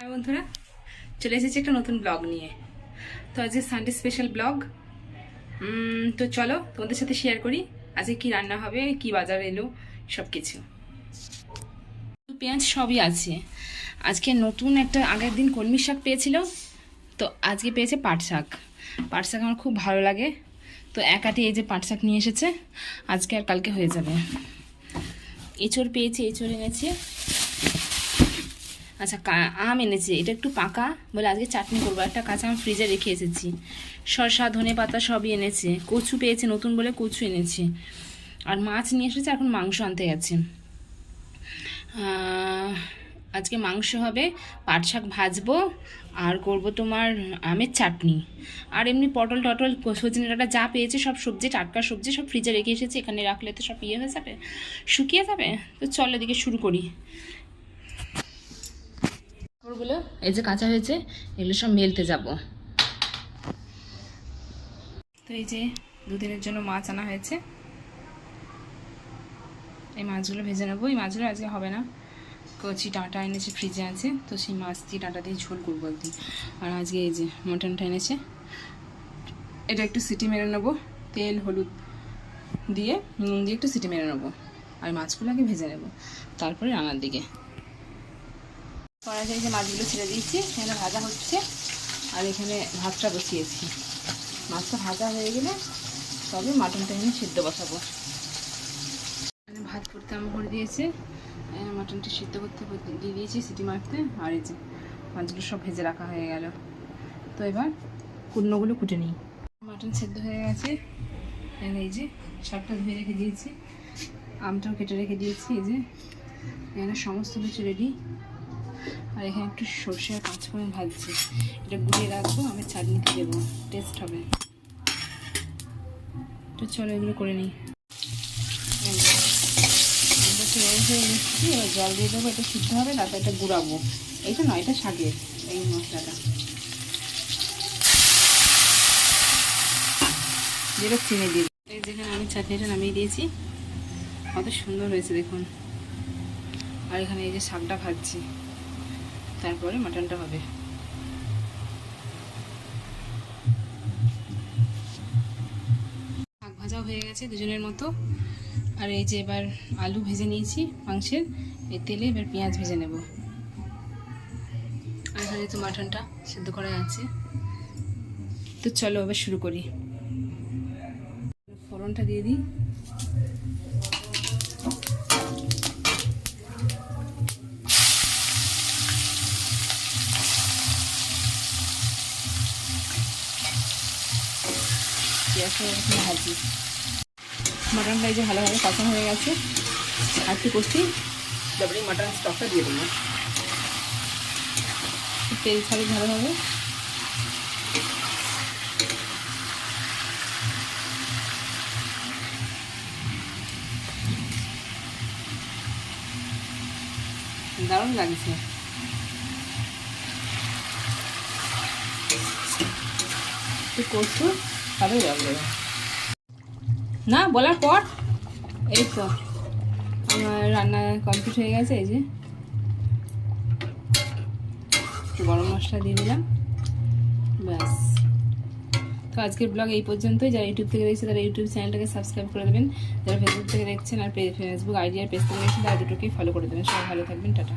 হ্যাঁ বন্ধুরা, চলে এসেছি একটা নতুন ব্লগ নিয়ে। তো আজকে সানডে স্পেশাল ব্লগ। তো চলো তোমাদের সাথে শেয়ার করি আজকে কি রান্না হবে, কি বাজার এলো, সব কিছু। পেঁয়াজ সবই আছে। আজকে নতুন একটা, আগের দিন কলমি শাক পেয়েছিল, তো আজকে পেয়েছে পাট শাক। পাট শাক আমার খুব ভালো লাগে, তো একাটি এই যে পাট শাক নিয়ে এসেছে, আজকে আর কালকে হয়ে যাবে। এঁচড় পেয়েছি, এঁচড় এনেছে। আচ্ছা, আম এনেছে, এটা একটু পাকা বলে আজকে চাটনি করবো। একটা কাঁচা আম ফ্রিজে রেখে এসেছি। শসা, ধনে পাতা সবই এনেছে। কচু পেয়েছে নতুন বলে কচু এনেছে। আর মাছ নিয়ে এসেছে, এখন মাংস আনতে গেছে। আজকে মাংস হবে, পাট শাক ভাজবো, আর করবো তোমার আমের চাটনি। আর এমনি পটল টটল সজনে ডাঁটা যা পেয়েছে সব সবজি, টাটকা সবজি সব ফ্রিজে রেখে এসেছি। এখানে রাখলে তো সব হয়ে যাবে, শুকিয়ে যাবে। তো চল এদিকে শুরু করি। কাপড়গুলো এই যে কাঁচা হয়েছে, এগুলো সব মেলতে যাব। তো এই যে দুদিনের জন্য মাছ আনা হয়েছে, এই মাছগুলো ভেজে নেবো। এই মাছগুলো আজকে হবে না, কচি ডাঁটা এনেছে ফ্রিজে আছে, তো সেই মাছ দিয়ে ডাঁটা দিয়ে ঝোল করবো একদিন। আর আজকে এই যে মটনটা এনেছে, এটা একটু সিটি মেরে নেবো, তেল হলুদ দিয়ে নুন দিয়ে একটু সিটি মেরে নেবো। আর মাছগুলো আগে ভেজে নেবো, তারপরে রান্নার দিকে। কড়াইতে এই যে মাছগুলো ছেড়ে দিয়েছি, এখানে ভাজা হচ্ছে। আর এখানে ভাতটা বসিয়েছি। মাছটা ভাজা হয়ে গেলে তবে মাটনটা এনে সিদ্ধ বসাবো। এখানে ভাত করতে আরম্ভ করে দিয়েছে, মাটনটা সিদ্ধ করতে দিয়ে দিয়েছি সিটি মারতে। আর এই যে মাছগুলো সব ভেজে রাখা হয়ে গেল। তো এবার কুটনোগুলো কুটে নিই। মাটন সিদ্ধ হয়ে গেছে। এই যে শাকটা ধুয়ে রেখে দিয়েছি, আমটাও কেটে রেখে দিয়েছি। এই যে এখানে সমস্ত কিছু রেডি। আর এখানে একটু সর্ষে আর পাঁচফোড়ন ভাজছি, এটা গুঁড়িয়ে রাখবো, আমি চাটনিতে দেবো, টেস্ট হবে। তো চলো এগুলো করে নিই। এবার জল দিয়ে দেবো, এটা সিদ্ধ হবে, তারপর এটা গুঁড়াবো। এইটা নয়, এটা শাকের এই মশলাটা যেটা চিনি দিয়ে। এই যেখানে আমি চাটনিটা নামিয়ে দিয়েছি, কত সুন্দর হয়েছে দেখুন। আর এখানে এই যে শাকটা ভাজছি, তারপরে মাটনটা হবে। শাক ভাজাও হয়ে গেছে দুজনের মতো। আর এই যে এবার আলু ভেজে নিয়েছি মাংসের, এই তেলে এবার পেঁয়াজ ভেজে নেব। আর এখানে তো মাটনটা সিদ্ধ করা আছে। তো চলো এবার শুরু করি। ফোড়নটা দিয়ে দিই। পেঁয়াজটা এখন ভাজি। মাটনটা এই যে ভালোভাবে কষানো হয়ে গেছে, আর একটু কষি, তারপরে মাটন স্টকটা দিয়ে দেবো। তেল ছাড়ি ভালোভাবে। দারুণ লাগছে। একটু কষু, তাহলে জল দেবো না বলার পর। এই তো আমার রান্না কমপ্লিট হয়ে গেছে। এই যে একটু গরম মশলা দিয়ে দিলাম, ব্যাস। তো আজকের ব্লগ এই পর্যন্তই। যারা ইউটিউব থেকে দেখছে তারা ইউটিউব চ্যানেলটাকে সাবস্ক্রাইব করে দেবেন। যারা ফেসবুক থেকে দেখছেন আর ফেসবুক আইডি আর পেজ থেকে দেখছেন তারা দুটোকেই ফলো করে দেবেন। সবাই ভালো থাকবেন, টাটা।